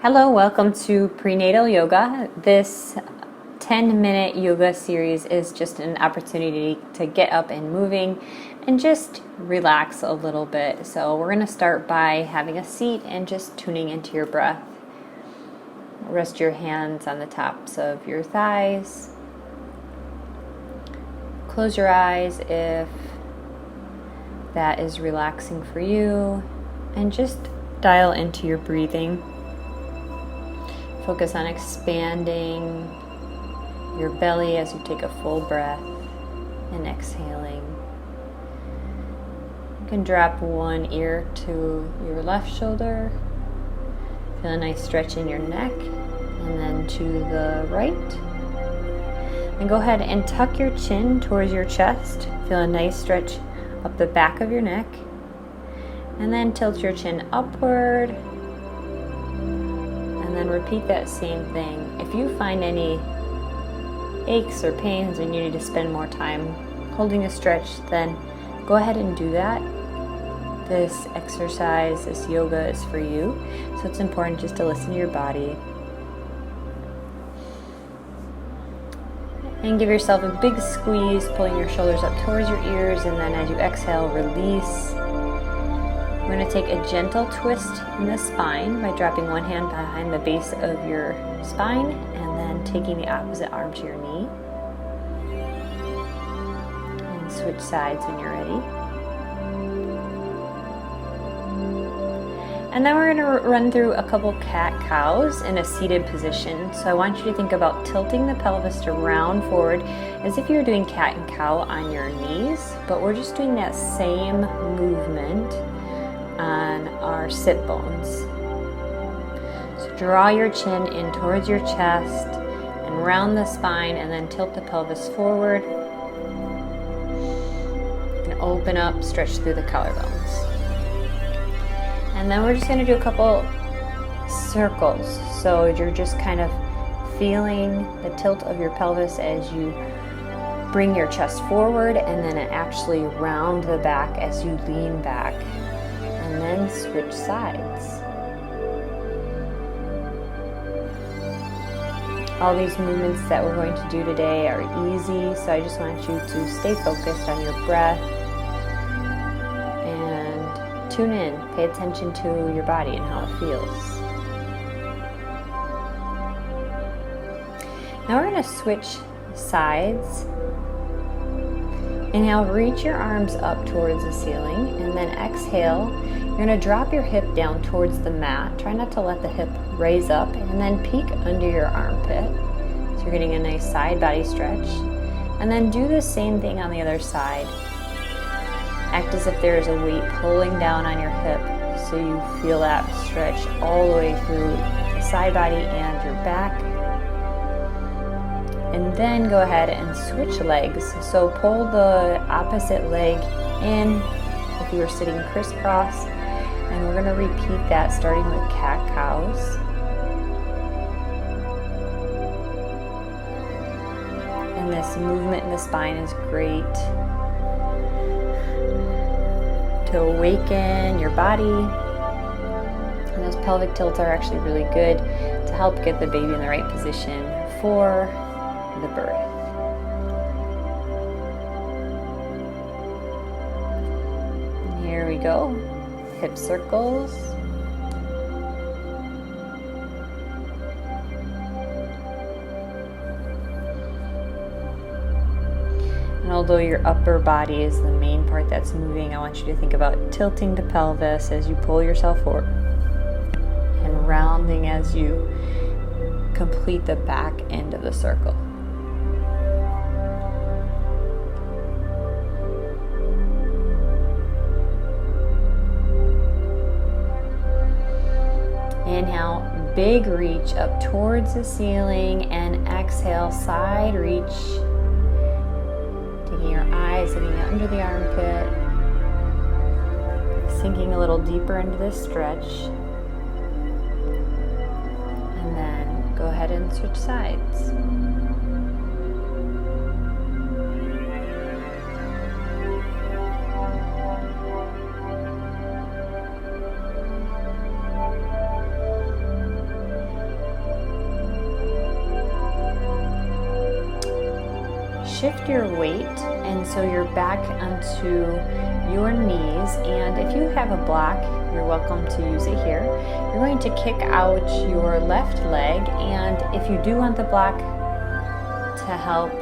Hello, welcome to Prenatal Yoga. This 10-minute yoga series is just an opportunity to get up and moving and just relax a little bit. So we're going to start by having a seat and just tuning into your breath. Rest your hands on the tops of your thighs. Close your eyes if that is relaxing for you, and just dial into your breathing. Focus on expanding your belly as you take a full breath and exhaling. You can drop one ear to your left shoulder. Feel a nice stretch in your neck, and then to the right. And go ahead and tuck your chin towards your chest. Feel a nice stretch up the back of your neck. And then tilt your chin upward. And then repeat that same thing. If you find any aches or pains and you need to spend more time holding a stretch, then go ahead and do that. This exercise, this yoga is for you. So it's important just to listen to your body. And give yourself a big squeeze, pulling your shoulders up towards your ears, and then as you exhale, release. We're going to take a gentle twist in the spine by dropping one hand behind the base of your spine and then taking the opposite arm to your knee. And switch sides when you're ready. And then we're going to run through a couple cat-cows in a seated position. So I want you to think about tilting the pelvis to round forward as if you were doing cat and cow on your knees, but we're just doing that same movement on our sit bones. So draw your chin in towards your chest and round the spine, and then tilt the pelvis forward and open up, stretch through the collarbones. And then we're just going to do a couple circles. So you're just kind of feeling the tilt of your pelvis as you bring your chest forward, and then actually round the back as you lean back. And then switch sides. All these movements that we're going to do today are easy, so I just want you to stay focused on your breath and tune in. Pay attention to your body and how it feels. Now we're going to switch sides. Inhale, reach your arms up towards the ceiling, and then exhale. You're going to drop your hip down towards the mat. Try not to let the hip raise up, and then peek under your armpit. So you're getting a nice side body stretch. And then do the same thing on the other side. Act as if there is a weight pulling down on your hip, so you feel that stretch all the way through the side body and your back. And then go ahead and switch legs. So pull the opposite leg in if you were sitting crisscross. And we're going to repeat that starting with cat-cows. And this movement in the spine is great to awaken your body. And those pelvic tilts are actually really good to help get the baby in the right position for the birth. And here we go. Hip circles. And although your upper body is the main part that's moving, I want you to think about tilting the pelvis as you pull yourself forward and rounding as you complete the back end of the circle. Inhale, big reach up towards the ceiling, and exhale, side reach. Taking your eyes, looking under the armpit, sinking a little deeper into this stretch. And then go ahead and switch sides. shift your weight, and so you're back onto your knees. And if you have a block, you're welcome to use it here. You're going to kick out your left leg, and if you do want the block to help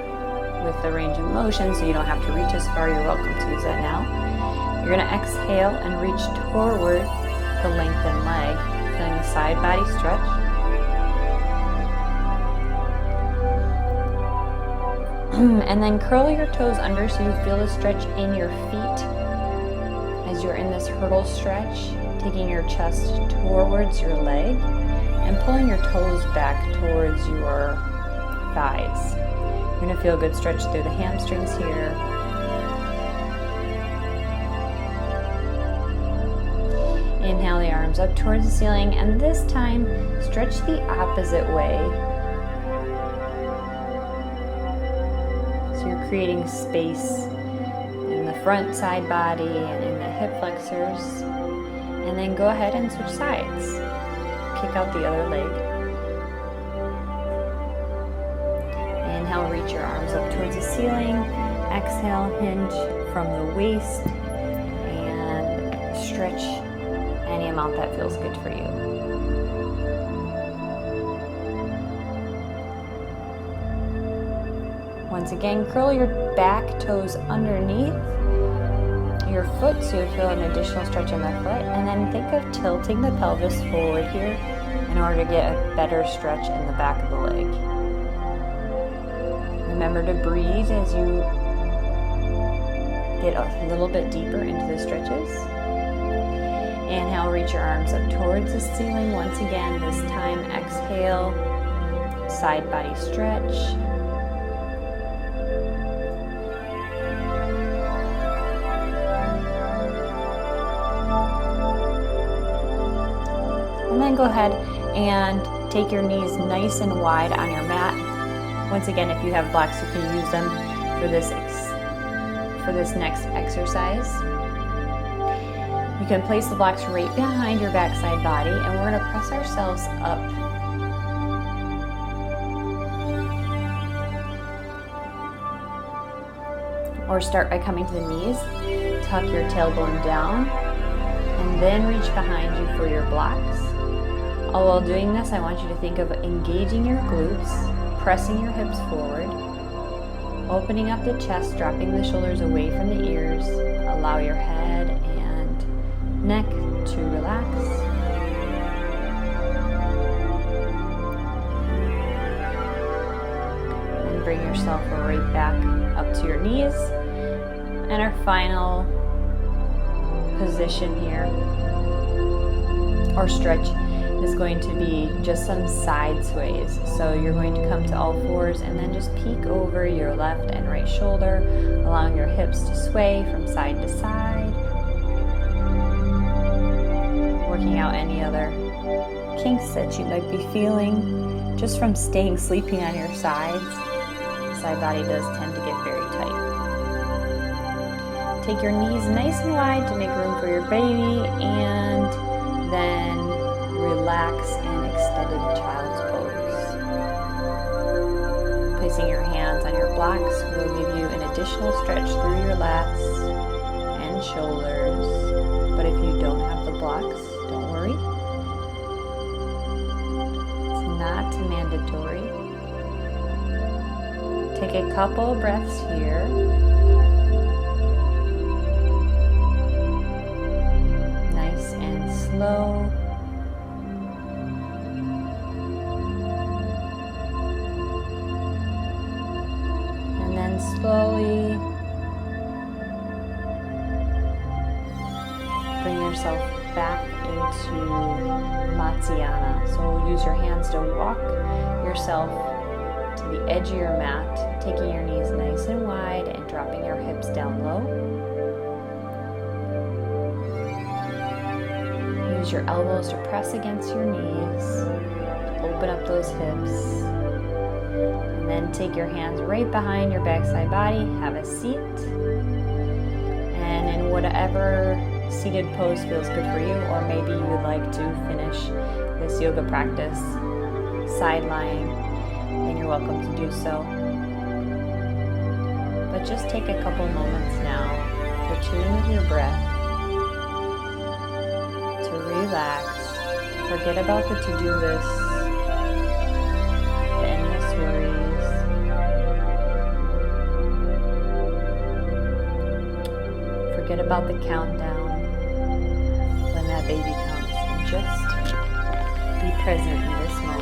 with the range of motion so you don't have to reach as far, you're welcome to use that now. You're going to exhale and reach toward the lengthened leg, feeling the side body stretch. And then curl your toes under so you feel the stretch in your feet as you're in this hurdle stretch, taking your chest towards your leg and pulling your toes back towards your thighs. You're going to feel a good stretch through the hamstrings here. Inhale the arms up towards the ceiling, and this time stretch the opposite way. So you're creating space in the front side body and in the hip flexors. And then go ahead and switch sides. Kick out the other leg. Inhale, reach your arms up towards the ceiling. Exhale, hinge from the waist and stretch any amount that feels good for you. Once again, curl your back toes underneath your foot so you feel an additional stretch in the foot, and then think of tilting the pelvis forward here in order to get a better stretch in the back of the leg. Remember to breathe as you get a little bit deeper into the stretches. Inhale, reach your arms up towards the ceiling once again. This time exhale, side body stretch. And then go ahead and take your knees nice and wide on your mat. Once again, if you have blocks, you can use them for this next exercise. You can place the blocks right behind your backside body, and we're going to press ourselves up. Or start by coming to the knees, tuck your tailbone down, and then reach behind you for your blocks. All while doing this, I want you to think of engaging your glutes, pressing your hips forward, opening up the chest, dropping the shoulders away from the ears. Allow your head and neck to relax. And bring yourself right back up to your knees. And our final position here, or stretch, is going to be just some side sways. So you're going to come to all fours and then just peek over your left and right shoulder, allowing your hips to sway from side to side. Working out any other kinks that you might be feeling just from staying sleeping on your sides. The side body does tend to get very tight. Take your knees nice and wide to make room for your baby, and then relax in extended child's pose. Placing your hands on your blocks will give you an additional stretch through your lats and shoulders. But if you don't have the blocks, don't worry. It's not mandatory. Take a couple breaths here. Nice and slow. Slowly bring yourself back into Matsyana. So use your hands to walk yourself to the edge of your mat, taking your knees nice and wide and dropping your hips down low. Use your elbows to press against your knees. Open up those hips. And then take your hands right behind your backside body, have a seat, and in whatever seated pose feels good for you, or maybe you would like to finish this yoga practice side lying, then you're welcome to do so. But just take a couple moments now to tune with your breath, to relax, forget about the to-do list, the endless worries. Forget about the countdown when that baby comes, and just be present in this moment.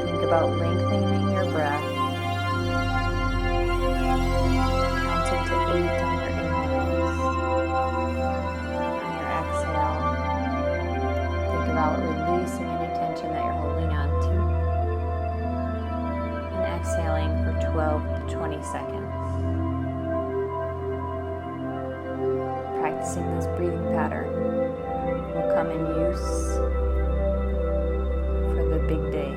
Think about lengthening your breath. Counting to 8 on your inhales. On your exhale, think about releasing any tension that you're holding on to. And exhaling for 12 to 20 seconds. Practicing this breathing pattern will come in use for the big day.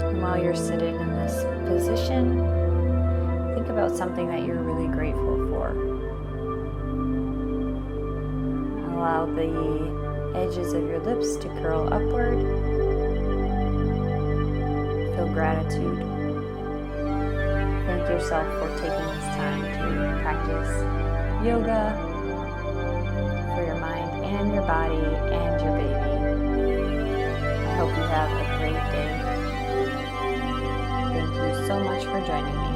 And while you're sitting in this position, think about something that you're really grateful for. Allow the edges of your lips to curl upward. Feel gratitude. Thank yourself for taking this time to practice yoga for your mind and your body and your baby. I hope you have a great day. Thank you so much for joining me.